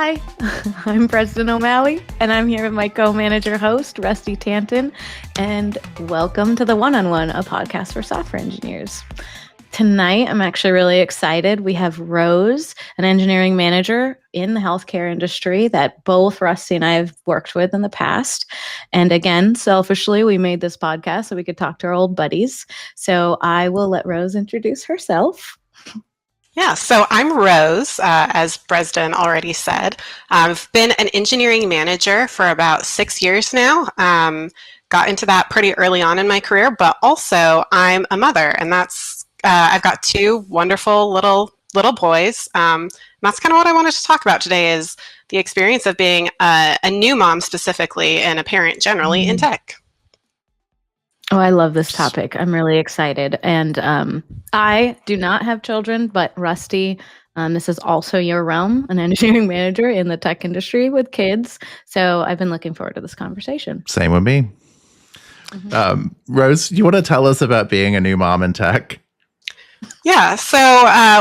Hi, I'm President O'Malley, and I'm here with my co-manager host, Rusty Tanton, and welcome to The One-on-One, a podcast for software engineers. Tonight, I'm actually really excited. We have Rose, an engineering manager in the healthcare industry that both Rusty and I have worked with in the past. And again, selfishly, we made this podcast so we could talk to our old buddies. So I will let Rose introduce herself. Yeah, so I'm Rose, as Bresden already said. I've been an engineering manager for about 6 years now. Got into that pretty early on in my career, but also I'm a mother, and that's I've got two wonderful little boys. That's kind of what I wanted to talk about today is the experience of being a new mom specifically and a parent generally in tech. Oh, I love this topic. I'm really excited. And I do not have children, but Rusty, this is also your realm, an engineering manager in the tech industry with kids. So I've been looking forward to this conversation. Same with me. Mm-hmm. Rose, do you want to tell us about being a new mom in tech? Yeah, so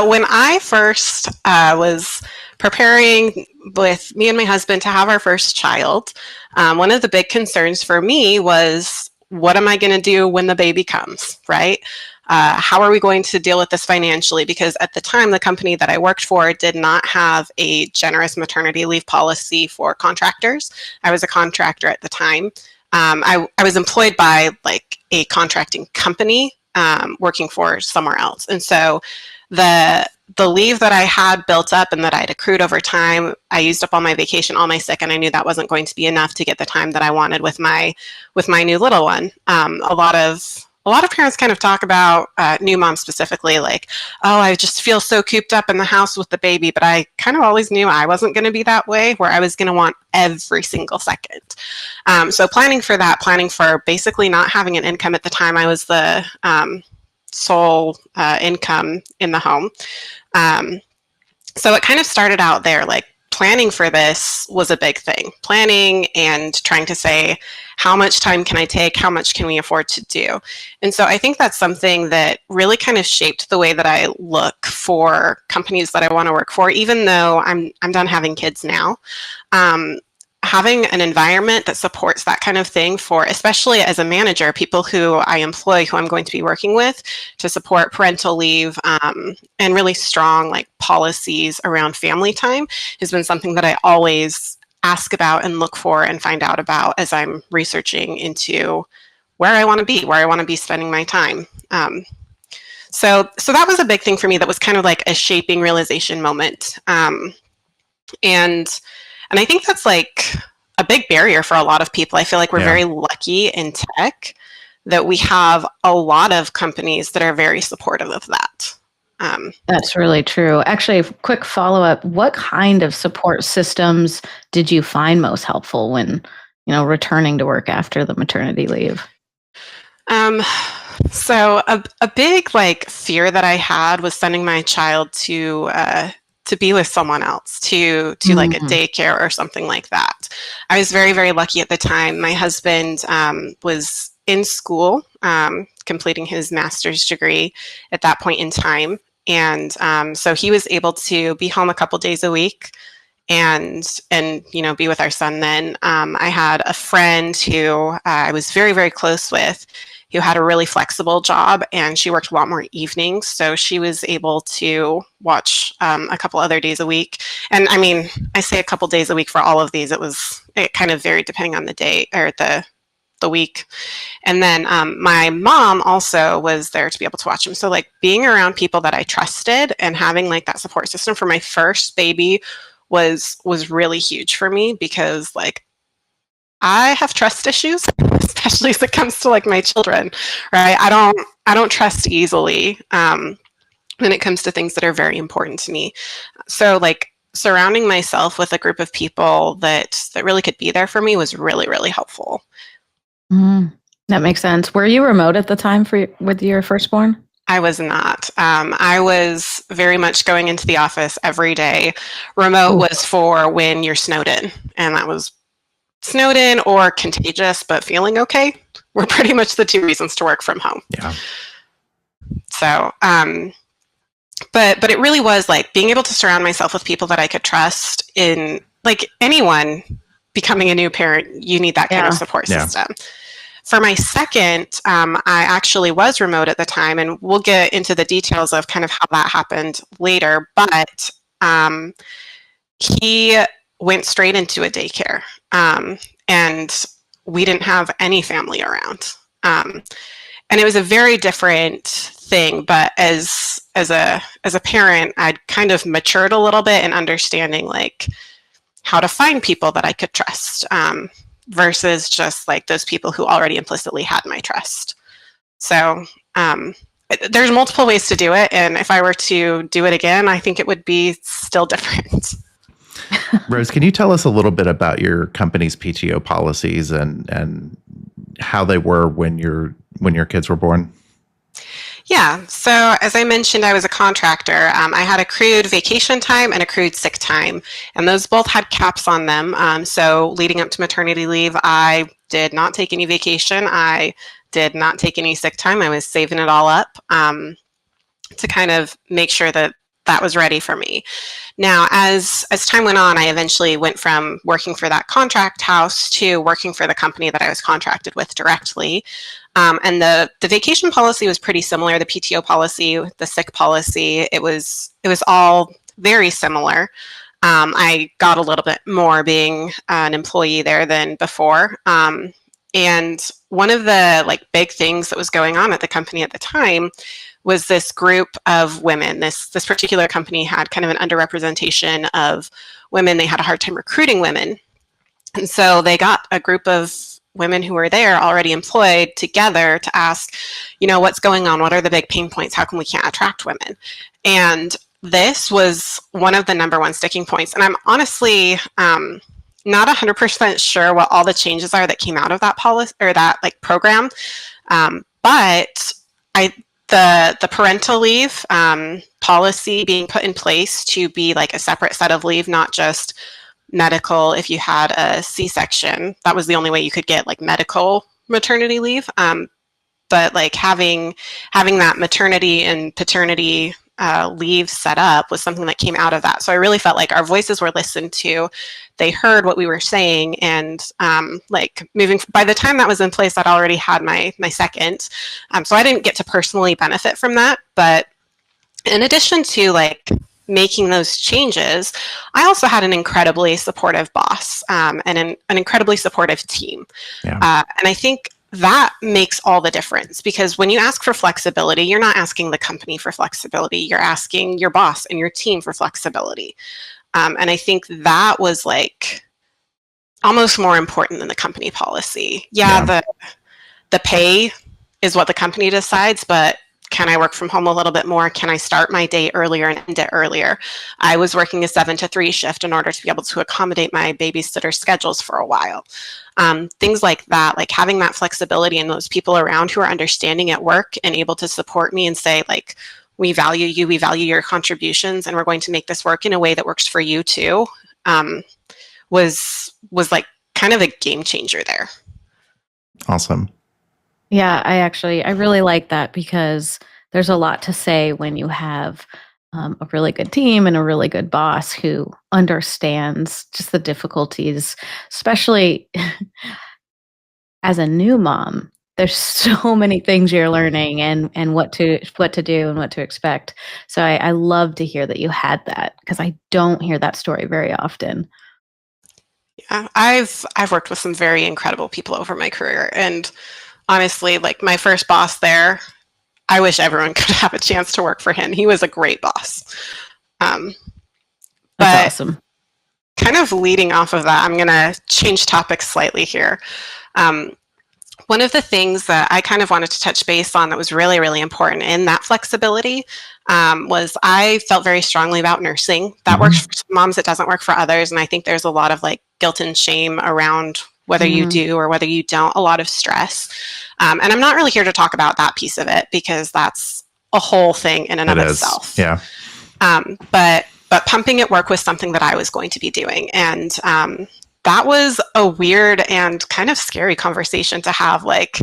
when I first was preparing with me and my husband to have our first child, one of the big concerns for me was, what am I going to do when the baby comes, right? How are we going to deal with this financially? Because at the time, the company that I worked for did not have a generous maternity leave policy for contractors. I was a contractor at the time. I was employed by like a contracting company working for somewhere else. And so the leave that I had built up and that I'd accrued over time, I used up all my vacation, all my sick, and I knew that wasn't going to be enough to get the time that I wanted with my new little one. A lot of parents kind of talk about new moms specifically, like, oh, I just feel so cooped up in the house with the baby, but I kind of always knew I wasn't going to be that way, where I was going to want every single second. So planning for basically not having an income at the time, I was the sole income in the home. So it kind of started out there, like planning for this was a big thing. Planning and trying to say, how much time can I take? How much can we afford to do? And so I think that's something that really kind of shaped the way that I look for companies that I want to work for, even though I'm done having kids now. Having an environment that supports that kind of thing for, especially as a manager, people who I employ, who I'm going to be working with, to support parental leave and really strong like policies around family time has been something that I always ask about and look for and find out about as I'm researching into where I want to be spending my time. So that was a big thing for me. That was kind of like a shaping realization moment. And I think that's like a big barrier for a lot of people. I feel like we're very lucky in tech that we have a lot of companies that are very supportive of that. That's really true. Actually, quick follow-up. What kind of support systems did you find most helpful when, returning to work after the maternity leave? So a big like fear that I had was sending my child to be with someone else, to like a daycare or something like that. I was very, very lucky at the time. My husband was in school, completing his master's degree at that point in time. And so he was able to be home a couple days a week and be with our son then. I had a friend who I was very, very close with, who had a really flexible job, and she worked a lot more evenings. So she was able to watch a couple other days a week. And I mean, I say a couple days a week for all of these. It kind of varied depending on the day or the week. And then my mom also was there to be able to watch him. So like being around people that I trusted and having like that support system for my first baby was really huge for me, because like I have trust issues, especially as it comes to like my children, right? I don't trust easily when it comes to things that are very important to me. So like surrounding myself with a group of people that really could be there for me was really, really helpful. That makes sense. Were you remote at the time with your firstborn? I was not. I was very much going into the office every day. Remote was for when you're snowed in, and that was snowed in or contagious but feeling okay were pretty much the two reasons to work from home. Yeah. So, but it really was like being able to surround myself with people that I could trust in like anyone becoming a new parent, you need that kind of support system. For my second, I actually was remote at the time, and we'll get into the details of kind of how that happened later, but he went straight into a daycare, and we didn't have any family around. And it was a very different thing, but as a parent, I'd kind of matured a little bit in understanding like how to find people that I could trust, versus just like those people who already implicitly had my trust. So there's multiple ways to do it, and if I were to do it again, I think it would be still different. Rose, can you tell us a little bit about your company's PTO policies and how they were when your kids were born? Yeah. So as I mentioned, I was a contractor. I had accrued vacation time and accrued sick time, and those both had caps on them. So leading up to maternity leave, I did not take any vacation. I did not take any sick time. I was saving it all up to kind of make sure that that was ready for me. Now, as time went on, I eventually went from working for that contract house to working for the company that I was contracted with directly. And the vacation policy was pretty similar. The PTO policy, the sick policy, it was all very similar. I got a little bit more being an employee there than before. And one of the like big things that was going on at the company at the time was this group of women. This particular company had kind of an underrepresentation of women. They had a hard time recruiting women. And so they got a group of women who were there already employed together to ask, what's going on? What are the big pain points? How come we can't attract women? And this was one of the number one sticking points. And I'm honestly not 100% sure what all the changes are that came out of that policy or that like program. But the parental leave policy being put in place to be like a separate set of leave, not just medical if you had a C-section. That was the only way you could get like medical maternity leave. But like having that maternity and paternity leave set up was something that came out of that. So I really felt like our voices were listened to. They heard what we were saying, and by the time that was in place, I'd already had my second. So I didn't get to personally benefit from that. But in addition to like making those changes, I also had an incredibly supportive boss and an incredibly supportive team. Yeah. And I think that makes all the difference, because when you ask for flexibility, you're not asking the company for flexibility. You're asking your boss and your team for flexibility. And I think that was like almost more important than the company policy. Yeah. The pay is what the company decides, but can I work from home a little bit more? Can I start my day earlier and end it earlier? I was working a 7 to 3 shift in order to be able to accommodate my babysitter schedules for a while. Things like that, like having that flexibility and those people around who are understanding at work and able to support me and say like, we value you, we value your contributions, and we're going to make this work in a way that works for you too, was like kind of a game changer there. Awesome. Yeah, I really like that, because there's a lot to say when you have a really good team and a really good boss who understands just the difficulties, especially as a new mom. There's so many things you're learning and what to do and what to expect. So I love to hear that you had that, because I don't hear that story very often. Yeah, I've worked with some very incredible people over my career, and honestly, like my first boss there, I wish everyone could have a chance to work for him. He was a great boss. That's awesome. Kind of leading off of that, I'm going to change topics slightly here. One of the things that I kind of wanted to touch base on that was really, really important in that flexibility was I felt very strongly about nursing. That works for some moms, it doesn't work for others. And I think there's a lot of like guilt and shame around whether you do or whether you don't, a lot of stress. And I'm not really here to talk about that piece of it, because that's a whole thing in and of itself. Yeah. But pumping at work was something that I was going to be doing. And that was a weird and kind of scary conversation to have, like,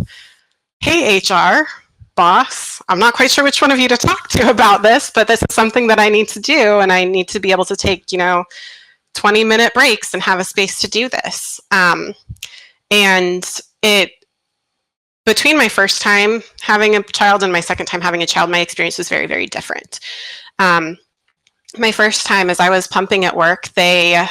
hey, HR, boss, I'm not quite sure which one of you to talk to about this, but this is something that I need to do, and I need to be able to take, 20-minute breaks and have a space to do this. And between my first time having a child and my second time having a child, my experience was very, very different. My first time, as I was pumping at work, the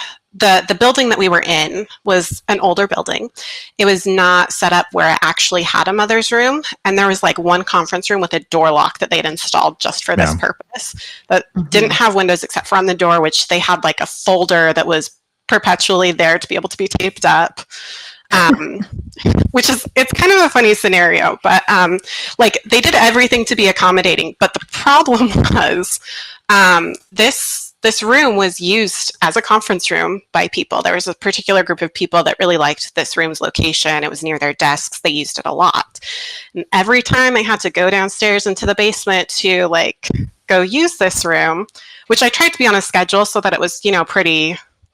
building that we were in was an older building. It was not set up where it actually had a mother's room, and there was like one conference room with a door lock that they'd installed just for this purpose that didn't have windows except for on the door, which they had like a folder that was perpetually there to be able to be taped up. Which it's kind of a funny scenario, but like they did everything to be accommodating. But the problem was this room was used as a conference room by people. There was a particular group of people that really liked this room's location. It was near their desks. They used it a lot. And every time I had to go downstairs into the basement to like go use this room, which I tried to be on a schedule so that it was,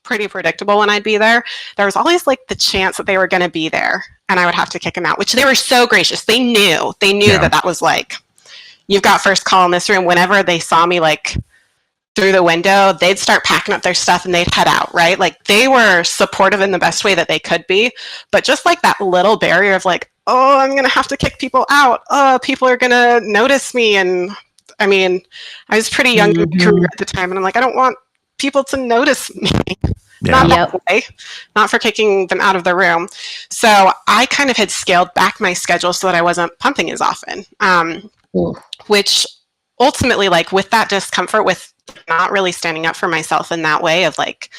pretty predictable when I'd be there. There was always like the chance that they were going to be there and I would have to kick them out, which they were so gracious. They knew that was like, you've got first call in this room. Whenever they saw me like through the window, they'd start packing up their stuff and they'd head out, right? Like they were supportive in the best way that they could be, but just like that little barrier of like, oh, I'm going to have to kick people out. Oh, people are going to notice me. And I mean, I was pretty young in my career at the time and I'm like, I don't want people to notice me. Not that way, not for kicking them out of the room. So I kind of had scaled back my schedule so that I wasn't pumping as often, which ultimately, like with that discomfort, with not really standing up for myself in that way of like,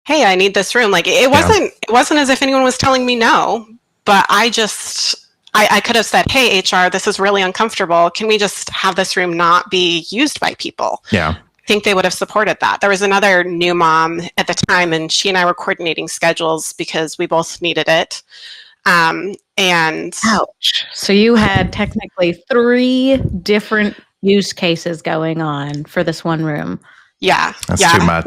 hey, I need this room. Like it wasn't as if anyone was telling me no, but I could have said, hey, HR, this is really uncomfortable. Can we just have this room not be used by people? Yeah. Think they would have supported that. There was another new mom at the time, and she and I were coordinating schedules because we both needed it. And ouch! So you had technically 3 different use cases going on for this one room. Yeah, that's too much.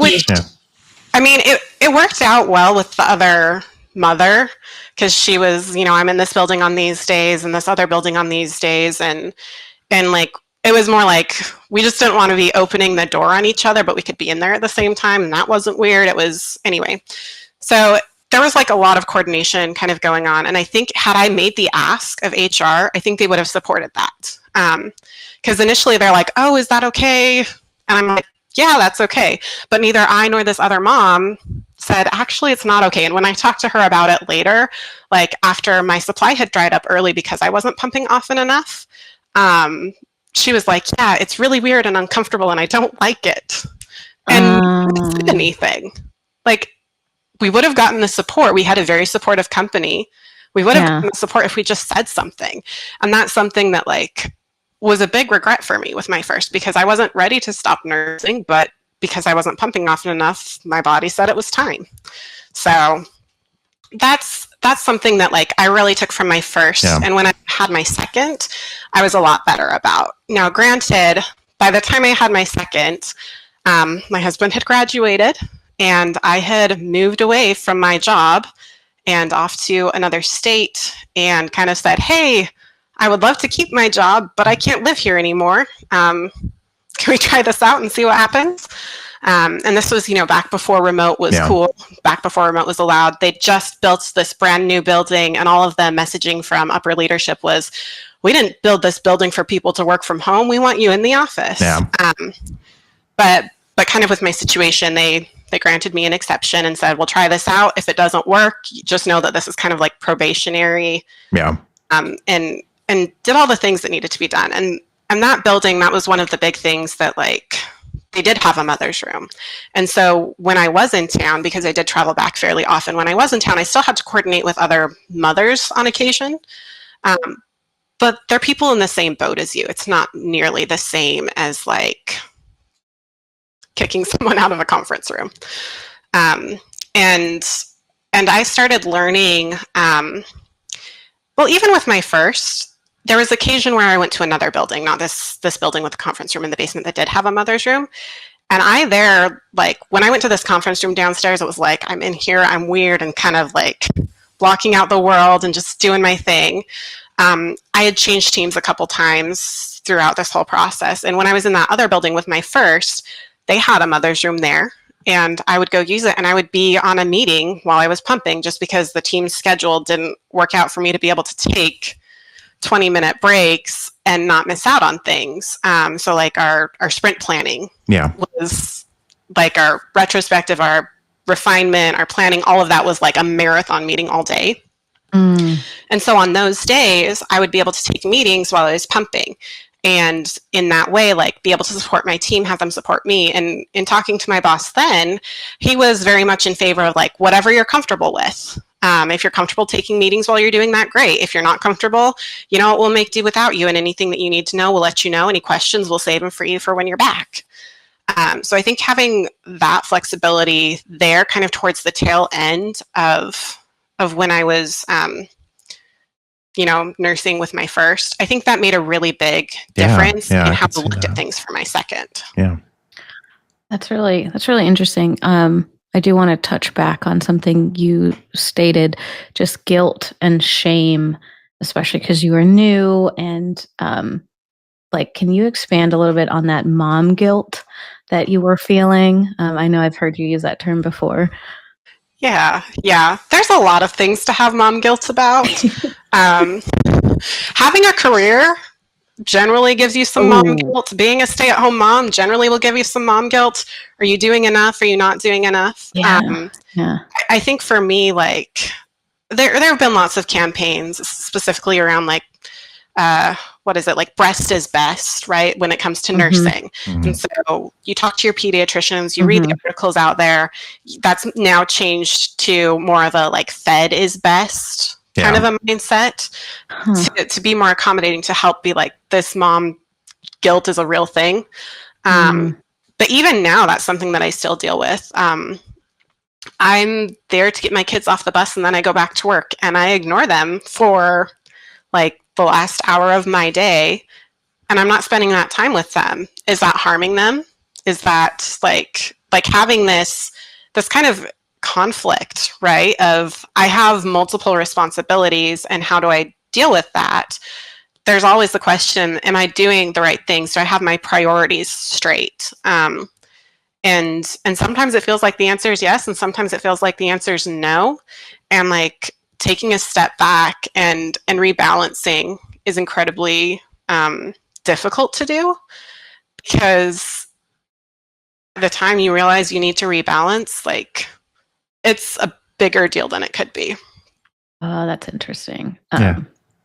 I mean, it worked out well with the other mother because she was, I'm in this building on these days and this other building on these days, and like. It was more like we just didn't want to be opening the door on each other, but we could be in there at the same time. And that wasn't weird. It was anyway. So there was like a lot of coordination kind of going on. And I think had I made the ask of HR, I think they would have supported that. Because initially they're like, oh, is that okay? And I'm like, yeah, that's okay. But neither I nor this other mom said, actually, it's not okay. And when I talked to her about it later, like after my supply had dried up early because I wasn't pumping often enough, she was like, yeah, it's really weird and uncomfortable and I don't like it. And we didn't say anything. Like, we would have gotten the support. We had a very supportive company. We would have gotten the support if we just said something. And that's something that, like, was a big regret for me with my first, because I wasn't ready to stop nursing, but because I wasn't pumping often enough, my body said it was time. So that's something that like I really took from my first. And when I had my second, I was a lot better about. Now, granted, by the time I had my second, my husband had graduated and I had moved away from my job and off to another state and kind of said, hey, I would love to keep my job, but I can't live here anymore. Can we try this out and see what happens? And this was, back before remote was cool, back before remote was allowed. They just built this brand new building, and all of the messaging from upper leadership was, we didn't build this building for people to work from home. We want you in the office. But kind of with my situation, they granted me an exception and said, we'll try this out. If it doesn't work, just know that this is kind of like probationary. And did all the things that needed to be done. And that building, that was one of the big things that like, they did have a mother's room. And so when I was in town, because I did travel back fairly often, when I was in town, I still had to coordinate with other mothers on occasion. But they're people in the same boat as you. It's not nearly the same as like kicking someone out of a conference room. And I started learning, well, even with my first, there was occasion where I went to another building, not this building with a conference room in the basement that did have a mother's room. And when I went to this conference room downstairs, it was like, I'm in here, I'm weird, and kind of like blocking out the world and just doing my thing. I had changed teams a couple times throughout this whole process. And when I was in that other building with my first, they had a mother's room there. and I would go use it, and I would be on a meeting while I was pumping just because the team's schedule didn't work out for me to be able to take 20-minute breaks and not miss out on things. So like our sprint planning was like our retrospective, our refinement, our planning, all of that was like a marathon meeting all day. And so on those days, I would be able to take meetings while I was pumping. And in that way, like be able to support my team, have them support me. And in talking to my boss then, he was very much in favor of like, whatever you're comfortable with. If you're comfortable taking meetings while you're doing that, great. If you're not comfortable, we'll make do without you. And anything that you need to know, we'll let you know. Any questions, we'll save them for you for when you're back. So I think having that flexibility there kind of towards the tail end of when I was nursing with my first, I think that made a really big difference in how I looked at things for my second. Yeah. That's really interesting. I do want to touch back on something you stated, just guilt and shame, especially because you were new. And can you expand a little bit on that mom guilt that you were feeling? I know I've heard you use that term before. Yeah. There's a lot of things to have mom guilt about. Having a career generally gives you some mom guilt. Being a stay-at-home mom generally will give you some mom guilt. Are you doing enough? Are you not doing enough? I think for me, like there have been lots of campaigns specifically around like like breast is best, right? When it comes to nursing. And so you talk to your pediatricians, you read the articles out there. That's now changed to more of a like fed is best kind of a mindset to be more accommodating, to help be like, this mom guilt is a real thing. But even now, that's something that I still deal with. I'm there to get my kids off the bus, and then I go back to work, and I ignore them for like the last hour of my day, and I'm not spending that time with them. Is that harming them? Is that like having this kind of conflict, right? Of I have multiple responsibilities, and how do I deal with that? There's always the question, am I doing the right things? Do I have my priorities straight? And sometimes it feels like the answer is yes, and sometimes it feels like the answer is no. And like taking a step back and rebalancing is incredibly difficult to do, because by the time you realize you need to rebalance, like it's a bigger deal than it could be. Oh, that's interesting.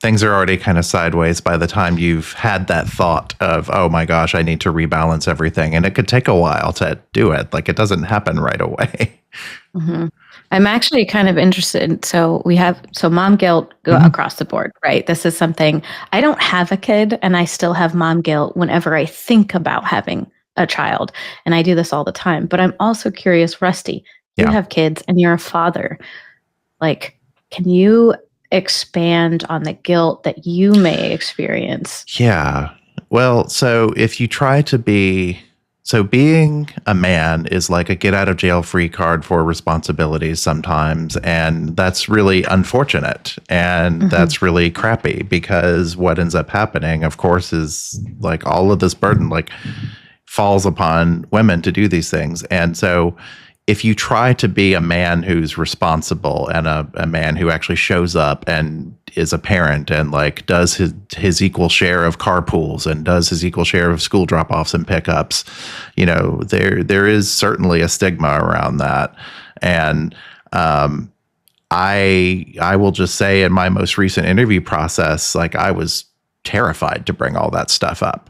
Things are already kind of sideways by the time you've had that thought of, oh my gosh, I need to rebalance everything. And it could take a while to do it. Like it doesn't happen right away. I'm actually kind of interested. So mom guilt go across the board, right? This is something, I don't have a kid, and I still have mom guilt whenever I think about having a child. And I do this all the time. But I'm also curious, Rusty, you have kids and you're a father. Like, can you expand on the guilt that you may experience? Yeah. Well, so if you try to being a man is like a get out of jail free card for responsibilities sometimes. And that's really unfortunate. And that's really crappy, because what ends up happening, of course, is like all of this burden like falls upon women to do these things. And so if you try to be a man who's responsible and a man who actually shows up and is a parent and like does his equal share of carpools and does his equal share of school drop-offs and pickups, there is certainly a stigma around that. And I will just say, in my most recent interview process, like I was terrified to bring all that stuff up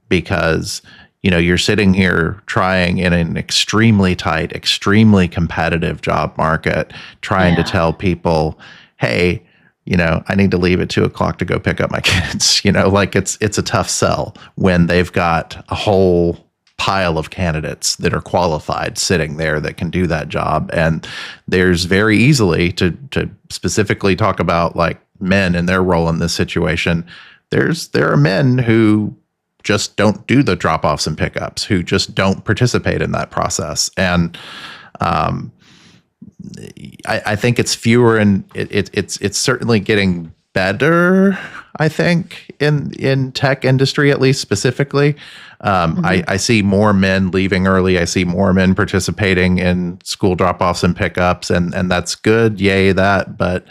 because you're sitting here trying in an extremely tight, extremely competitive job market, trying to tell people, hey, I need to leave at 2:00 to go pick up my kids. Like it's a tough sell when they've got a whole pile of candidates that are qualified sitting there that can do that job. And there's very easily to specifically talk about like men and their role in this situation. There are men who just don't do the drop-offs and pickups, who just don't participate in that process. And I think it's fewer, and it's certainly getting better. I think, in tech industry, at least specifically. I see more men leaving early. I see more men participating in school drop-offs and pickups, and that's good. Yay, that. But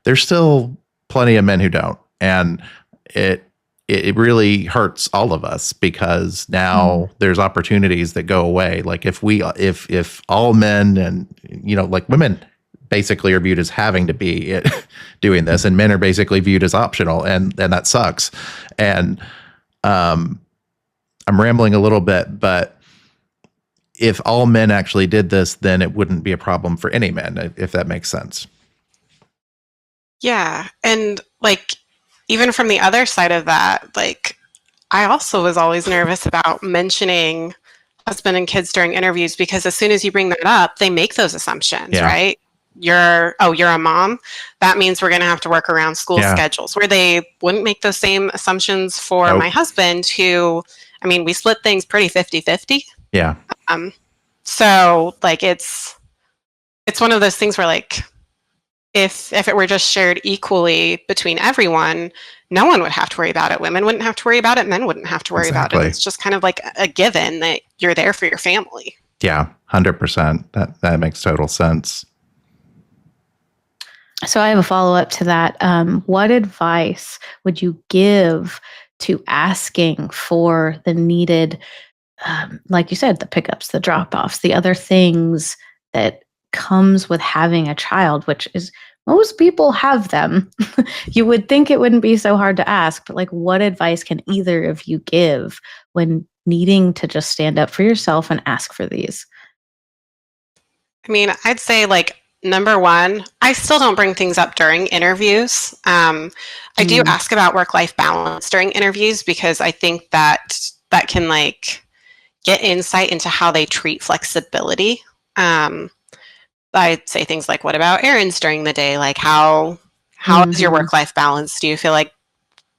there's still plenty of men who don't. And it really hurts all of us, because now there's opportunities that go away. Like if all men and, like women basically are viewed as having to be doing this, and men are basically viewed as optional, and that sucks. And I'm rambling a little bit, but if all men actually did this, then it wouldn't be a problem for any men, if that makes sense. Yeah. And like, even from the other side of that, like, I also was always nervous about mentioning husband and kids during interviews, because as soon as you bring that up, they make those assumptions, right? You're a mom. That means we're going to have to work around school schedules, where they wouldn't make those same assumptions for my husband, who, I mean, we split things pretty 50-50. Yeah. So like, it's one of those things where, like, if it were just shared equally between everyone, no one would have to worry about it. Women wouldn't have to worry about it. Men wouldn't have to worry about it. It's just kind of like a given that you're there for your family. Yeah, 100%. That makes total sense. So I have a follow-up to that. What advice would you give to asking for the needed, like you said, the pickups, the drop-offs, the other things that comes with having a child, which is, most people have them. You would think it wouldn't be so hard to ask, but like, what advice can either of you give when needing to just stand up for yourself and ask for these? I mean, I'd say, like, number one, I still don't bring things up during interviews. I do ask about work-life balance during interviews, because I think that can, like, get insight into how they treat flexibility. I'd say things like, what about errands during the day? Like, how is your work-life balance? Do you feel like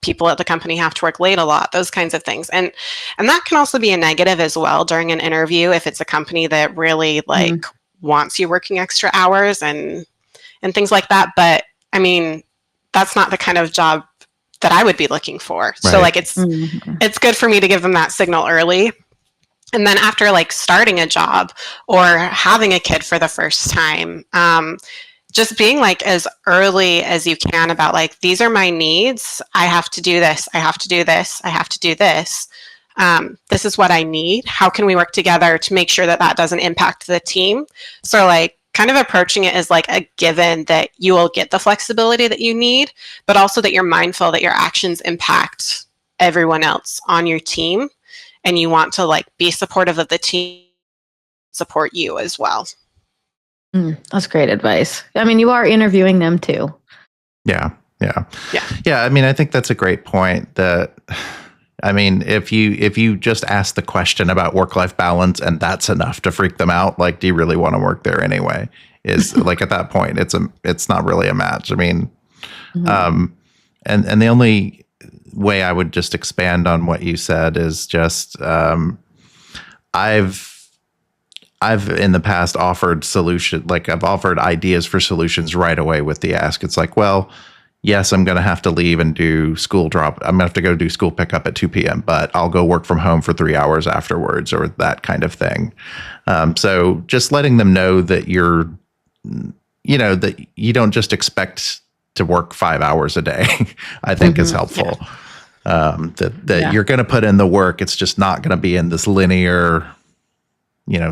people at the company have to work late a lot? Those kinds of things. And that can also be a negative as well during an interview, if it's a company that really, like, wants you working extra hours and things like that. But I mean, that's not the kind of job that I would be looking for. Right. So like, it's good for me to give them that signal early. And then after, like, starting a job or having a kid for the first time, just being, like, as early as you can about, like, these are my needs. I have to do this. I have to do this. I have to do this. This is what I need. How can we work together to make sure that that doesn't impact the team? So, like, kind of approaching it as, like, a given that you will get the flexibility that you need, but also that you're mindful that your actions impact everyone else on your team. And you want to, like, be supportive of the team, support you as well. That's great advice. I mean, you are interviewing them too. Yeah. I mean, I think that's a great point. I mean, if you just ask the question about work-life balance and that's enough to freak them out, like, do you really want to work there anyway? Is like, at that point, it's not really a match. I mean, and the only way I would just expand on what you said is just, I've in the past offered I've offered ideas for solutions right away with the ask. It's like, well, yes, I'm going to have to leave and do school drop. I'm going to have to go do school pickup at 2 p.m., but I'll go work from home for 3 hours afterwards, or that kind of thing. So just letting them know that that you don't just expect to work 5 hours a day, I think is helpful. Yeah. You're going to put in the work. It's just not going to be in this linear,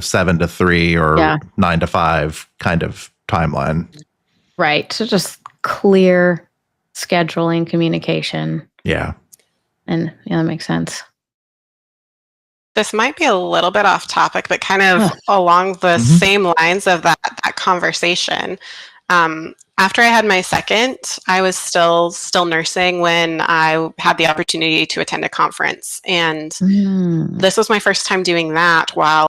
7 to 3 or 9 to 5 kind of timeline. Right. So just clear scheduling, communication. Yeah. And that makes sense. This might be a little bit off topic, but kind of along the same lines of that conversation. After I had my second, I was still nursing when I had the opportunity to attend a conference, and this was my first time doing that. Wow!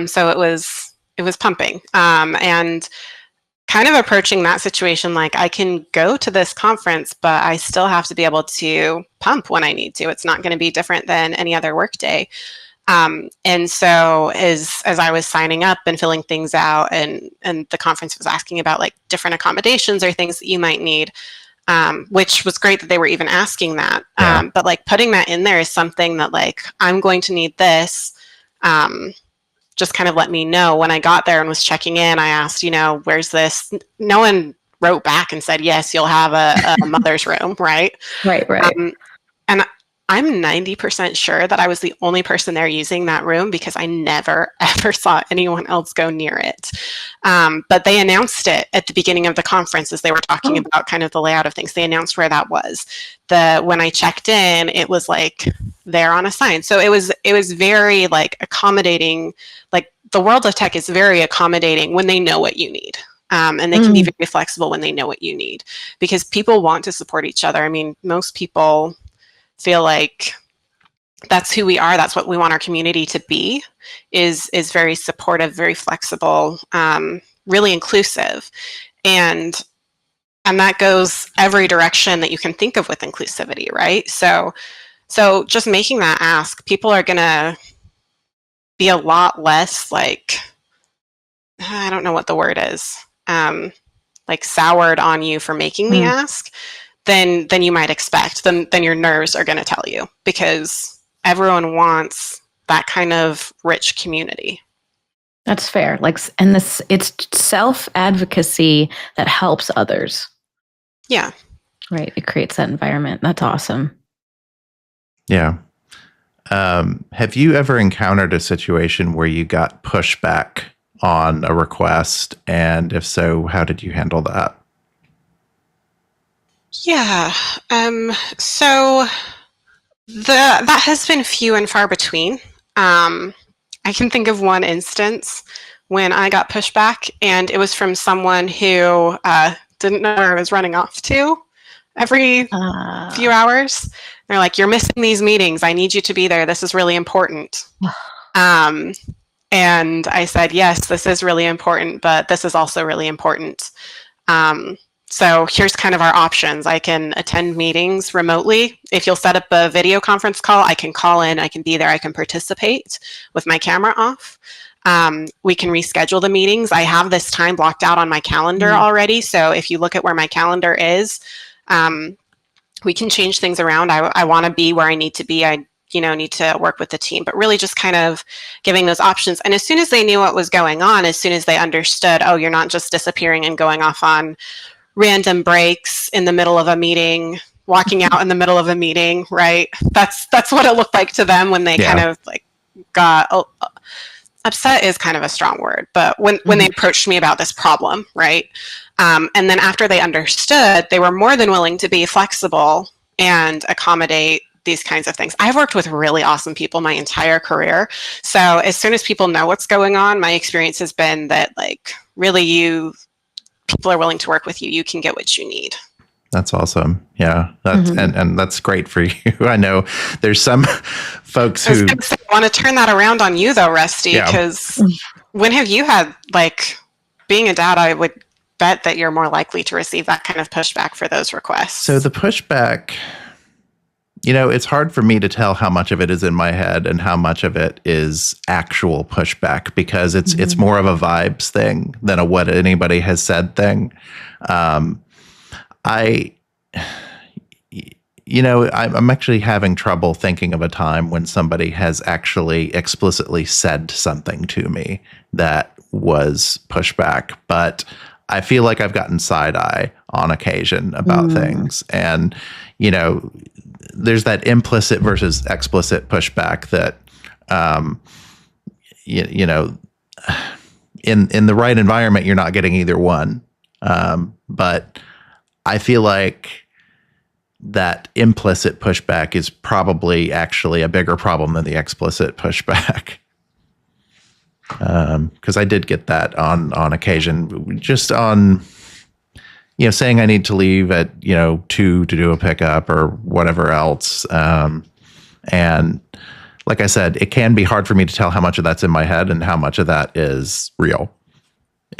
So it was pumping, and kind of approaching that situation like, I can go to this conference, but I still have to be able to pump when I need to. It's not going to be different than any other work day. And so as I was signing up and filling things out, and the conference was asking about, like, different accommodations or things that you might need, which was great that they were even asking that. Yeah. But like putting that in there is something that like, I'm going to need this. Just kind of let me know. When I got there and was checking in, I asked, where's this? No one wrote back and said, yes, you'll have a mother's room, right? Right. And I'm 90% sure that I was the only person there using that room because I never, ever saw anyone else go near it. But they announced it at the beginning of the conference as they were talking about kind of the layout of things. They announced where that was. When I checked in, it was like there on a sign. So it was very like accommodating. Like the world of tech is very accommodating when they know what you need. And they can be very flexible when they know what you need because people want to support each other. I mean, most people feel like that's who we are. That's what we want our community to be, is very supportive, very flexible, really inclusive. And that goes every direction that you can think of with inclusivity, right? So just making that ask, people are going to be a lot less like, I don't know what the word is, like soured on you for making the ask than you might expect. Then your nerves are going to tell you because everyone wants that kind of rich community. That's fair. And it's self-advocacy that helps others. Yeah. Right. It creates that environment. That's awesome. Yeah. Have you ever encountered a situation where you got pushback on a request? And if so, how did you handle that? Yeah. So that has been few and far between. I can think of one instance when I got pushback, and it was from someone who didn't know where I was running off to every few hours. They're like, "You're missing these meetings. I need you to be there. This is really important." And I said, "Yes, this is really important, but this is also really important." So here's kind of our options. I can attend meetings remotely. If you'll set up a video conference call, I can call in, I can be there, I can participate with my camera off. We can reschedule the meetings. I have this time blocked out on my calendar already. So if you look at where my calendar is, we can change things around. I want to be where I need to be. I need to work with the team, but really just kind of giving those options. And as soon as they knew what was going on, as soon as they understood, oh, you're not just disappearing and going off on random breaks in the middle of a meeting, walking out in the middle of a meeting, right? That's what it looked like to them when they kind of like got upset is kind of a strong word, but when they approached me about this problem, right? And then after they understood, they were more than willing to be flexible and accommodate these kinds of things. I've worked with really awesome people my entire career. So as soon as people know what's going on, my experience has been that like really people are willing to work with you. You can get what you need. That's awesome. Yeah. That's and that's great for you. I know there's some folks who I want to turn that around on you though, Rusty, because when have you had like being a dad, I would bet that you're more likely to receive that kind of pushback for those requests. So the pushback, it's hard for me to tell how much of it is in my head and how much of it is actual pushback because it's more of a vibes thing than a what anybody has said thing. I'm actually having trouble thinking of a time when somebody has actually explicitly said something to me that was pushback, but I feel like I've gotten side eye on occasion about things. And, there's that implicit versus explicit pushback that, in the right environment, you're not getting either one. But I feel like that implicit pushback is probably actually a bigger problem than the explicit pushback. Because I did get that on occasion, just on, saying I need to leave at, 2 to do a pickup or whatever else. And like I said, it can be hard for me to tell how much of that's in my head and how much of that is real.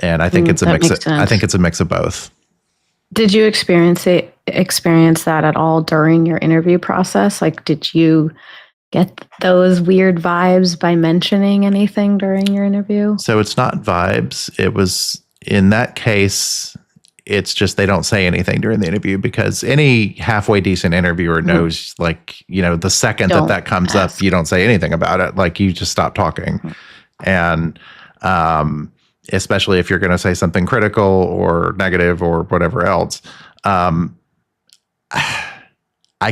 And I think it's a mix. I think it's a mix of both. Did you experience that at all during your interview process? Like, did you get those weird vibes by mentioning anything during your interview? So it's not vibes. It was, in that case, it's just they don't say anything during the interview, because any halfway decent interviewer knows, like, the second that comes up, you don't say anything about it. Like, you just stop talking. And especially if you're going to say something critical or negative or whatever else. I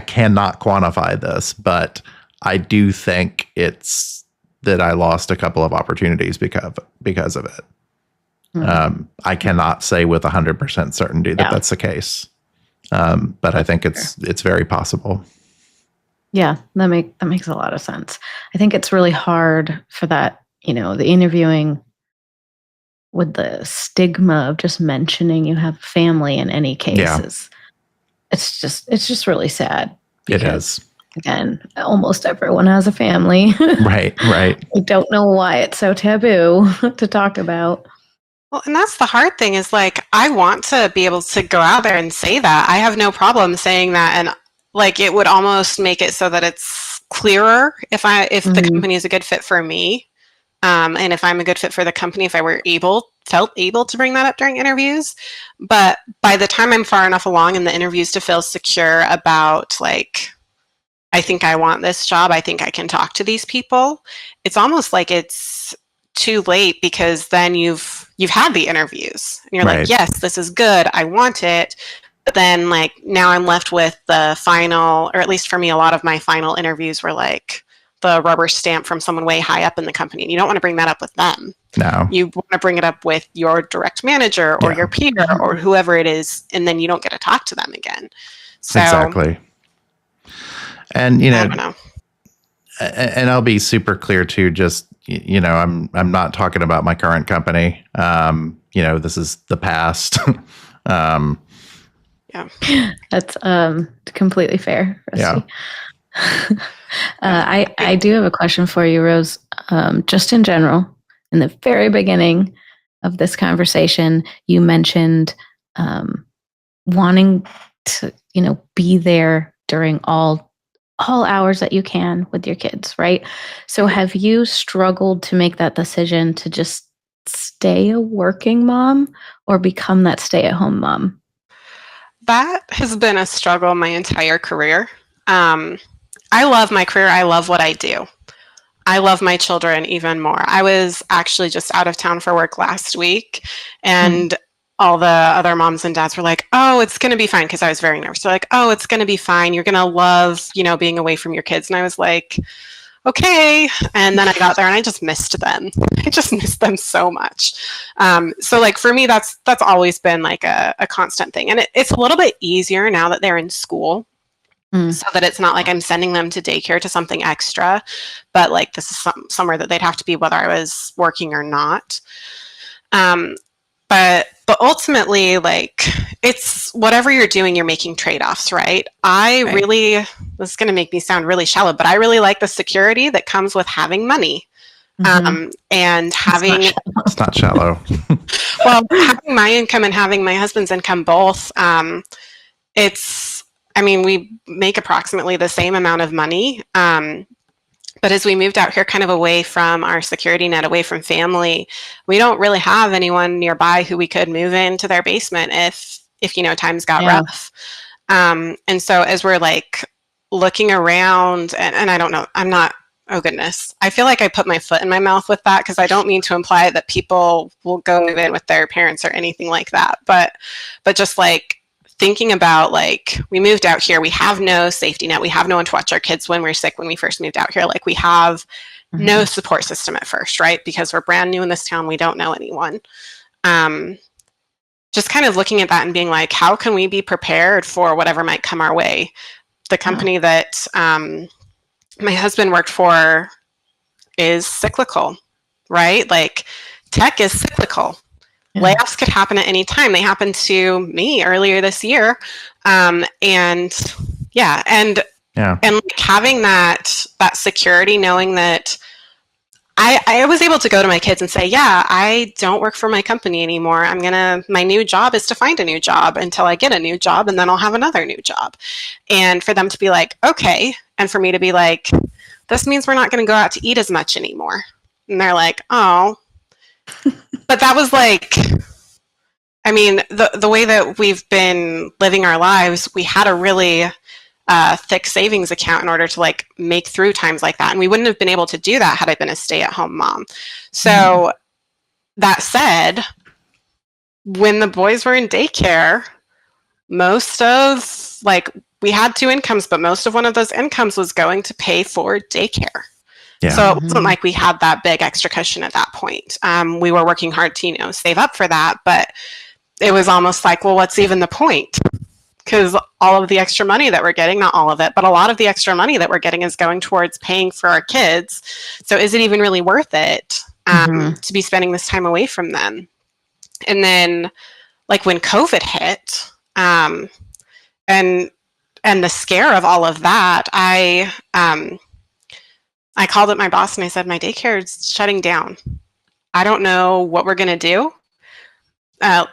cannot quantify this, but I do think it's that I lost a couple of opportunities because of it. I cannot say with 100% certainty that that's the case. But I think it's very possible. Yeah, that makes a lot of sense. I think it's really hard for that, the interviewing with the stigma of just mentioning you have family in any cases. It's just really sad. It is. Again, almost everyone has a family. Right. I don't know why it's so taboo to talk about. Well, and that's the hard thing is, like, I want to be able to go out there and say that. I have no problem saying that. And, like, it would almost make it so that it's clearer if the company is a good fit for me. And if I'm a good fit for the company, if I felt able to bring that up during interviews. But by the time I'm far enough along in the interviews to feel secure about, like, I think I want this job, I think I can talk to these people, it's almost like it's too late, because then you've had the interviews and you're like, yes, this is good, I want it. But then, like, now I'm left with the final, or at least for me, a lot of my final interviews were like the rubber stamp from someone way high up in the company. And you don't want to bring that up with them. No. You want to bring it up with your direct manager or your peer or whoever it is, and then you don't get to talk to them again. So, exactly. And, I don't know. And I'll be super clear too, just, I'm not talking about my current company. This is the past. That's completely fair, Rusty. I do have a question for you, Rose. Just in general, in the very beginning of this conversation, you mentioned wanting to, be there during all hours that you can with your kids, right? So have you struggled to make that decision to just stay a working mom or become that stay-at-home mom? That has been a struggle my entire career. I love my career. I love what I do. I love my children even more. I was actually just out of town for work last week, and all the other moms and dads were like, oh, it's going to be fine, because I was very nervous. They're like, oh, it's going to be fine. You're going to love, being away from your kids. And I was like, okay. And then I got there and I just missed them. I just missed them so much. So, like, for me, that's always been like a constant thing. And it's a little bit easier now that they're in school. So that it's not like I'm sending them to daycare to something extra, but like this is somewhere that they'd have to be whether I was working or not. But ultimately, like, it's whatever you're doing, you're making trade-offs, right? Really, this is going to make me sound really shallow, but I really like the security that comes with having money. And having... It's not shallow. Well, having my income and having my husband's income both, we make approximately the same amount of money. But as we moved out here kind of away from our security net, away from family, we don't really have anyone nearby who we could move into their basement if times got rough. And so as we're like looking around, and I don't know, oh goodness, I feel like I put my foot in my mouth with that, because I don't mean to imply that people will go move in with their parents or anything like that. But just like, thinking about, like, we moved out here, we have no safety net, we have no one to watch our kids when we're sick. When we first moved out here, like, we have no support system at first, right? Because we're brand new in this town, we don't know anyone. Just kind of looking at that and being like, how can we be prepared for whatever might come our way? The company that my husband worked for is cyclical, right? Like, tech is cyclical. Layoffs could happen at any time. They happened to me earlier this year. And like having that security, knowing that I was able to go to my kids and say, I don't work for my company anymore. My new job is to find a new job until I get a new job, and then I'll have another new job. And for them to be like, okay. And for me to be like, this means we're not going to go out to eat as much anymore. And they're like, oh. But that was like, I mean, the way that we've been living our lives, we had a really thick savings account in order to like make through times like that. And we wouldn't have been able to do that had I been a stay-at-home mom. So that said, when the boys were in daycare, most of like we had two incomes, but most of one of those incomes was going to pay for daycare. Yeah. So it wasn't like we had that big extra cushion at that point. We were working hard to, you know, save up for that, but it was almost like, well, what's even the point? Because all of the extra money that we're getting, not all of it, but a lot of the extra money that we're getting is going towards paying for our kids. So is it even really worth it to be spending this time away from them? And then like when COVID hit and the scare of all of that, I called up my boss and I said, my daycare is shutting down. I don't know what we're going to do.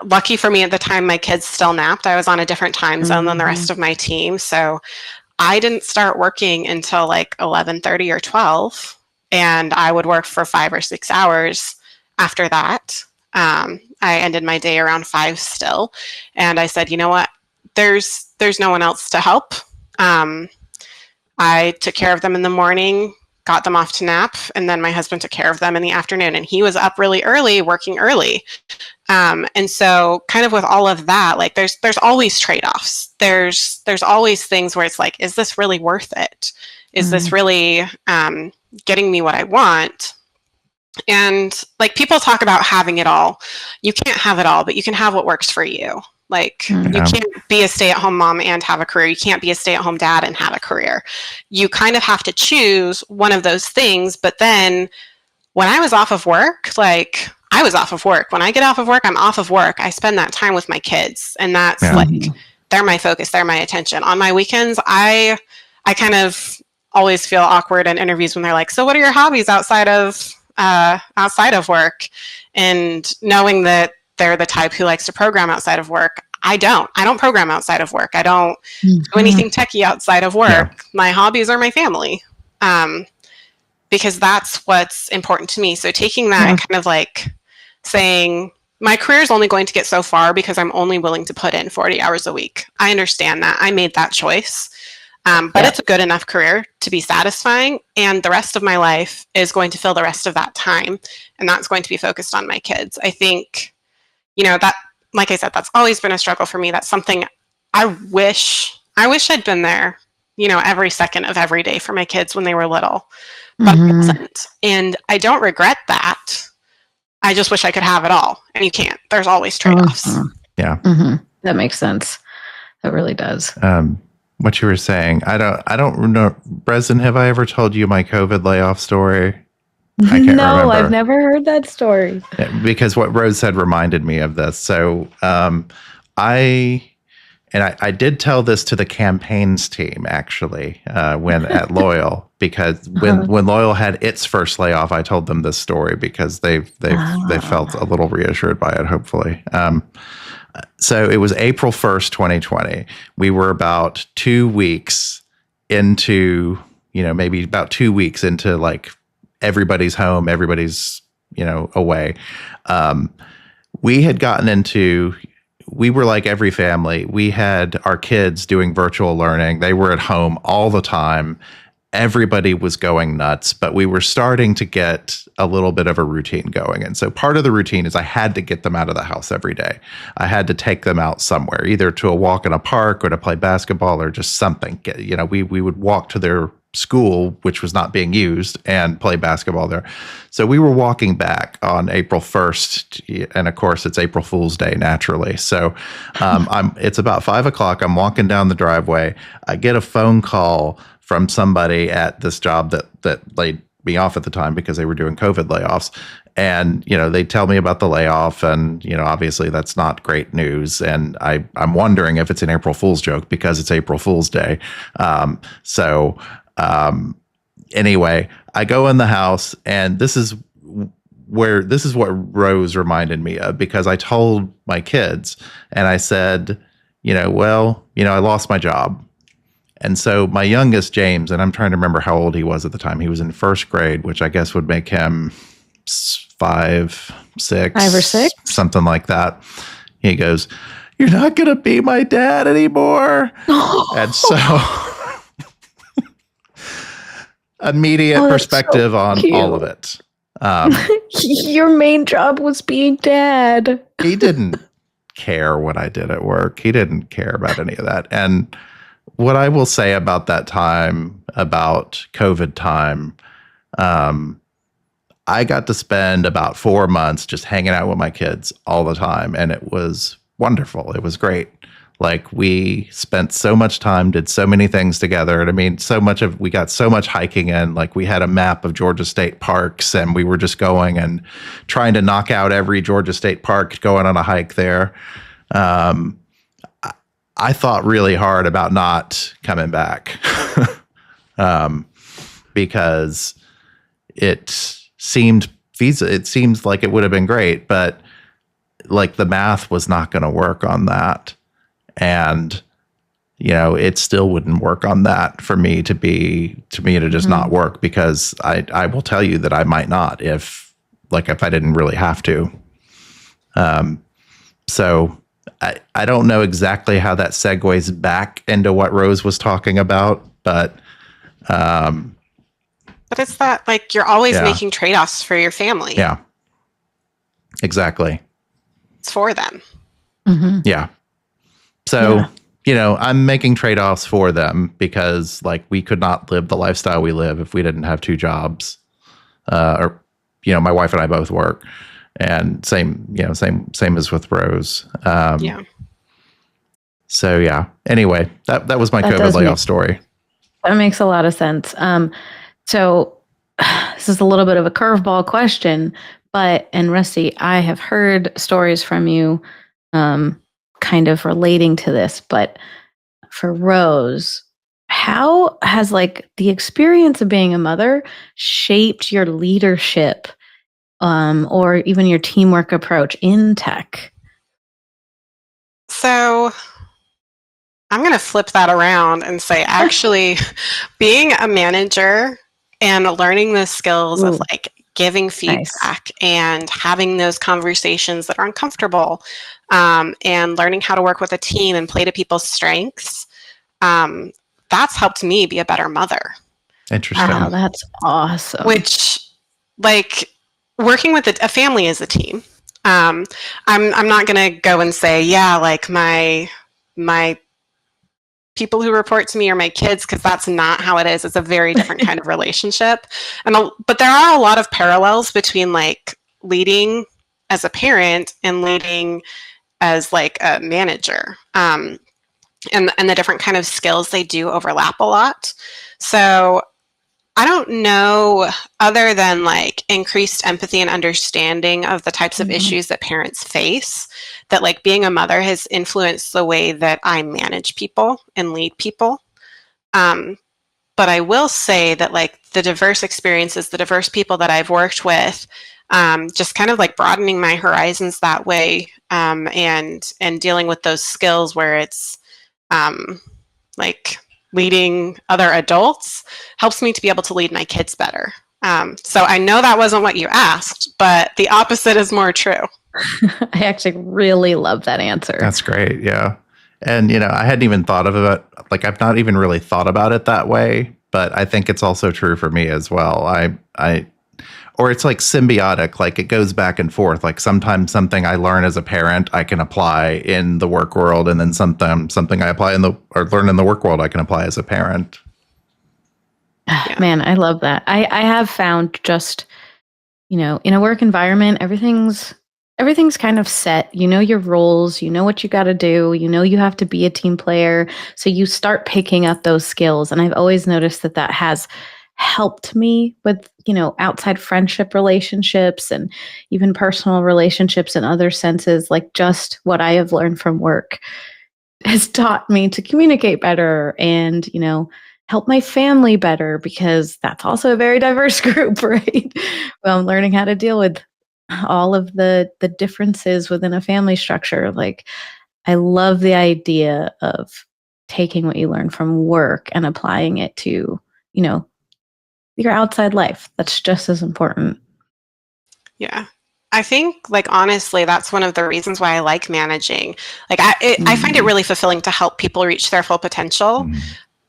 Lucky for me at the time, my kids still napped. I was on a different time zone than the rest of my team. So I didn't start working until like 11:30 or 12. And I would work for 5 or 6 hours after that. I ended my day around 5 still. And I said, you know what? There's no one else to help. I took care of them in the morning, got them off to nap, and then my husband took care of them in the afternoon. And he was up really early, working early. And so kind of with all of that, like there's always trade-offs. There's always things where it's like, is this really worth it? Is this really getting me what I want? And like people talk about having it all. You can't have it all, but you can have what works for you. Like you can't be a stay-at-home mom and have a career. You can't be a stay-at-home dad and have a career. You kind of have to choose one of those things. But then when I was off of work, like I was off of work. When I get off of work, I'm off of work. I spend that time with my kids, and that's like they're my focus, they're my attention. On my weekends, I kind of always feel awkward in interviews when they're like, "So, what are your hobbies outside of work?" And knowing that they're the type who likes to program outside of work, I don't program outside of work. I don't do anything techie outside of work. Yeah. My hobbies are my family. Because that's what's important to me. So taking that and kind of like saying, my career is only going to get so far because I'm only willing to put in 40 hours a week. I understand that. I made that choice. But it's a good enough career to be satisfying. And the rest of my life is going to fill the rest of that time. And that's going to be focused on my kids. I think, you know, that, like I said, that's always been a struggle for me. That's something I wish I'd been there, you know, every second of every day for my kids when they were little. But I wasn't. And I don't regret that. I just wish I could have it all. And you can't. There's always trade-offs. Yeah. That makes sense. That really does. What you were saying, I don't know. Breslin, have I ever told you my COVID layoff story? I can't remember. I've never heard that story. Because what Rose said reminded me of this. So I did tell this to the campaigns team, actually, when at Loyal, because when Loyal had its first layoff, I told them this story because they felt a little reassured by it, hopefully. So it was April 1st, 2020. We were about 2 weeks into, maybe about 2 weeks into like everybody's home, everybody's, away. We had gotten into... We were like every family. We had our kids doing virtual learning. They were at home all the time. Everybody was going nuts, but we were starting to get a little bit of a routine going. And so part of the routine is I had to get them out of the house every day. I had to take them out somewhere, either to a walk in a park or to play basketball or just something. We would walk to their school, which was not being used, and play basketball there. So we were walking back on April 1st, and of course it's April Fool's Day naturally. So it's about 5 o'clock. I'm walking down the driveway. I get a phone call from somebody at this job that laid me off at the time because they were doing COVID layoffs. And, they tell me about the layoff, and, obviously that's not great news. And I'm wondering if it's an April Fool's joke because it's April Fool's Day. Anyway, I go in the house, and this is what Rose reminded me of, because I told my kids and I said, I lost my job. And so my youngest, James, and I'm trying to remember how old he was at the time. He was in first grade, which I guess would make him 5, 6, 5 or 6, something like that. He goes, "You're not going to be my dad anymore." And so immediate perspective so on all of it. Your main job was being dad. He didn't care what I did at work. He didn't care about any of that. And what I will say about that time, about COVID time, I got to spend about 4 months just hanging out with my kids all the time. And it was wonderful. It was great. Like, we spent so much time, did so many things together. And I mean, we got so much hiking in. Like, we had a map of Georgia State parks, and we were just going and trying to knock out every Georgia State park, going on a hike there. I thought really hard about not coming back because it seemed feasible. It seems like it would have been great, but like the math was not going to work on that. And, it still wouldn't work on that for me to just not work, because I will tell you that I might not if I didn't really have to. So I don't know exactly how that segues back into what Rose was talking about, but it's that, like, you're always making trade-offs for your family. Yeah, exactly. It's for them. Mm-hmm. Yeah. So, I'm making trade-offs for them because, like, we could not live the lifestyle we live if we didn't have 2 jobs. My wife and I both work, and same as with Rose. So yeah. Anyway, that was my COVID layoff story. That makes a lot of sense. So this is a little bit of a curveball question, and Rusty, I have heard stories from you, kind of relating to this, but for Rose, how has the experience of being a mother shaped your leadership, or even your teamwork approach in tech? So I'm going to flip that around and say, actually, being a manager and learning the skills of giving feedback and having those conversations that are uncomfortable, and learning how to work with a team and play to people's strengths, that's helped me be a better mother. Interesting. Wow, that's awesome. Which, working with a family is a team. I'm not going to go and say, my people who report to me are my kids, because that's not how it is. It's a very different kind of relationship. But there are a lot of parallels between leading as a parent and leading as a manager. And the different kind of skills they do overlap a lot. So I don't know, other than increased empathy and understanding of the types of issues that parents face, that being a mother has influenced the way that I manage people and lead people. But I will say that the diverse experiences, the diverse people that I've worked with, just kind of broadening my horizons that way, and dealing with those skills where it's leading other adults helps me to be able to lead my kids better. So I know that wasn't what you asked, but the opposite is more true. I actually really love that answer. That's great. Yeah. And, I hadn't even thought of it. I've not even really thought about it that way, but I think it's also true for me as well. Or it's symbiotic, it goes back and forth. Sometimes something I learn as a parent, I can apply in the work world. And then something I apply or learn in the work world, I can apply as a parent. Yeah. Man, I love that. I have found just, in a work environment, everything's kind of set. Your roles, what you got to do, you have to be a team player. So you start picking up those skills. And I've always noticed that has helped me with, outside friendship relationships and even personal relationships in other senses. Just what I have learned from work has taught me to communicate better and, help my family better, because that's also a very diverse group, right? Well, I'm learning how to deal with all of the differences within a family structure. I love the idea of taking what you learn from work and applying it to, your outside life. That's just as important. Yeah. I think, like, honestly, that's one of the reasons why I like managing. Like, I find it really fulfilling to help people reach their full potential.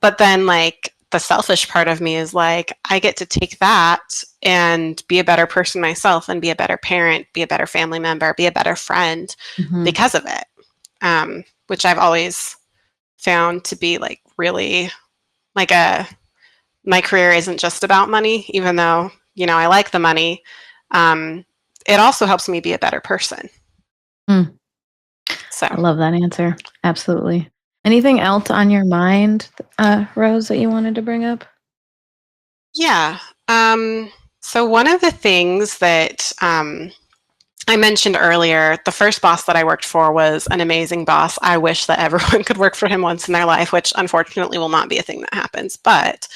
But then, like, the selfish part of me is like, I get to take that and be a better person myself and be a better parent, be a better family member, be a better friend because of it, which I've always found to be, like, really, like, my career isn't just about money, even though, you know, I like the money. It also helps me be a better person. So I love that answer. Absolutely. Anything else on your mind, Rose, that you wanted to bring up? yeah. So one of the things that I mentioned earlier, the first boss that I worked for was an amazing boss. I wish that everyone could work for him once in their life, which unfortunately will not be a thing that happens. But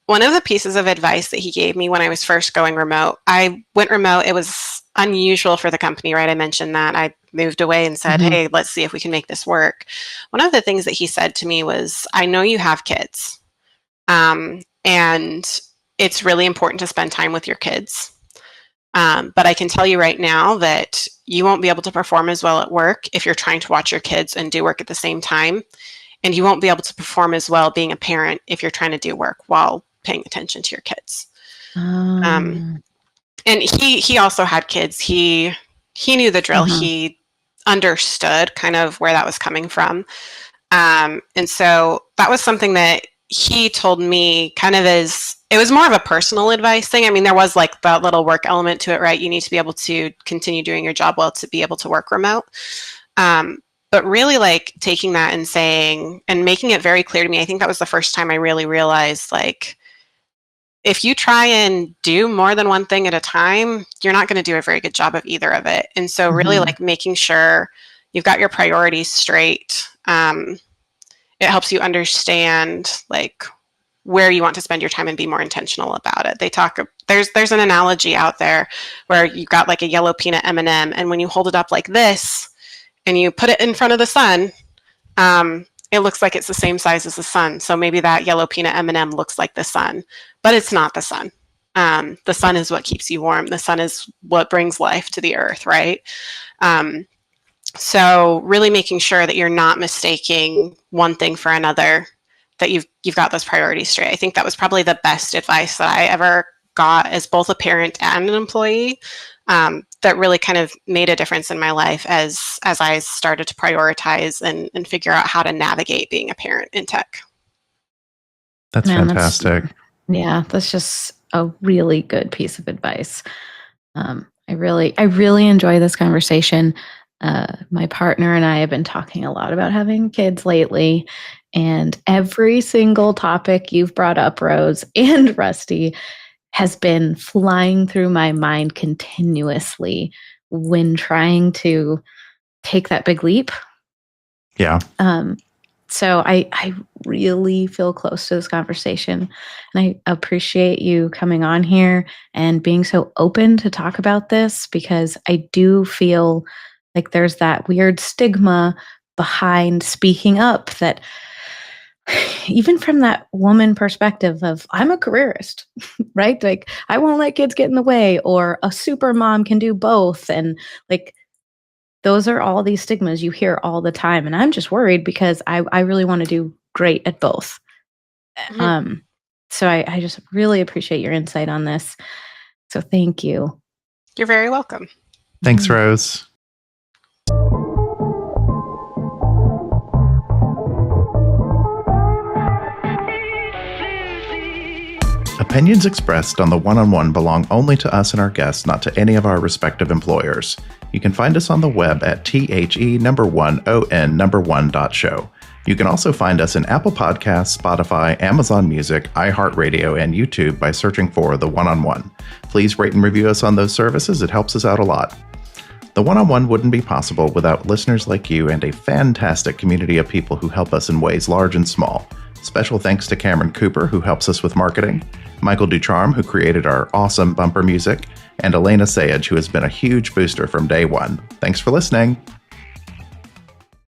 one of the pieces of advice that he gave me when I was first going remote, I went remote. It was unusual for the company, right? I mentioned that. I moved away and said, hey, let's see if we can make this work. One of the things that he said to me was, I know you have kids, and it's really important to spend time with your kids. But I can tell you right now that you won't be able to perform as well at work if you're trying to watch your kids and do work at the same time. And you won't be able to perform as well being a parent if you're trying to do work while paying attention to your kids. And he also had kids. He knew the drill. He understood kind of where that was coming from. And so that was something that he told me kind of as, it was more of a personal advice thing. I mean, there was like that little work element to it, right? You need to be able to continue doing your job well to be able to work remote. But really, like, taking that and saying, and making it very clear to me, I think that was the first time I really realized, like, if you try and do more than one thing at a time, you're not going to do a very good job of either of it. And so really, like, making sure you've got your priorities straight. It helps you understand, like, where you want to spend your time and be more intentional about it. They talk, there's an analogy out there where you've got like a yellow peanut M&M, and when you hold it up like this and you put it in front of the sun, it looks like it's the same size as the sun. So maybe that yellow peanut M&M looks like the sun, but it's not the sun. The sun is what keeps you warm. The sun is what brings life to the earth, right? So really making sure that you're not mistaking one thing for another, that you've got those priorities straight. I think that was probably the best advice that I ever got as both a parent and an employee, that really kind of made a difference in my life as I started to prioritize and figure out how to navigate being a parent in tech. That's fantastic. That's just a really good piece of advice. I really enjoy this conversation. My partner and I have been talking a lot about having kids lately, and every single topic you've brought up, Rose and Rusty, has been flying through my mind continuously when trying to take that big leap. Yeah. So I really feel close to this conversation, and I appreciate you coming on here and being so open to talk about this, because I do feel like there's that weird stigma behind speaking up, that even from that woman perspective of, I'm a careerist, right? Like, I won't let kids get in the way, or a super mom can do both. And like, those are all these stigmas you hear all the time. And I'm just worried because I really want to do great at both. So I just really appreciate your insight on this. So thank you. You're very welcome. Thanks, Rose. Opinions expressed on the one-on-one belong only to us and our guests, not to any of our respective employers. You can find us on the web at the1on1.show. You can also find us in Apple Podcasts, Spotify, Amazon Music, iHeartRadio, and YouTube by searching for The One-on-One. Please rate and review us on those services. It helps us out a lot. The One-on-One wouldn't be possible without listeners like you and a fantastic community of people who help us in ways large and small. Special thanks to Cameron Cooper, who helps us with marketing, Michael Ducharme, who created our awesome bumper music, and Elena Sayage, who has been a huge booster from day one. Thanks for listening.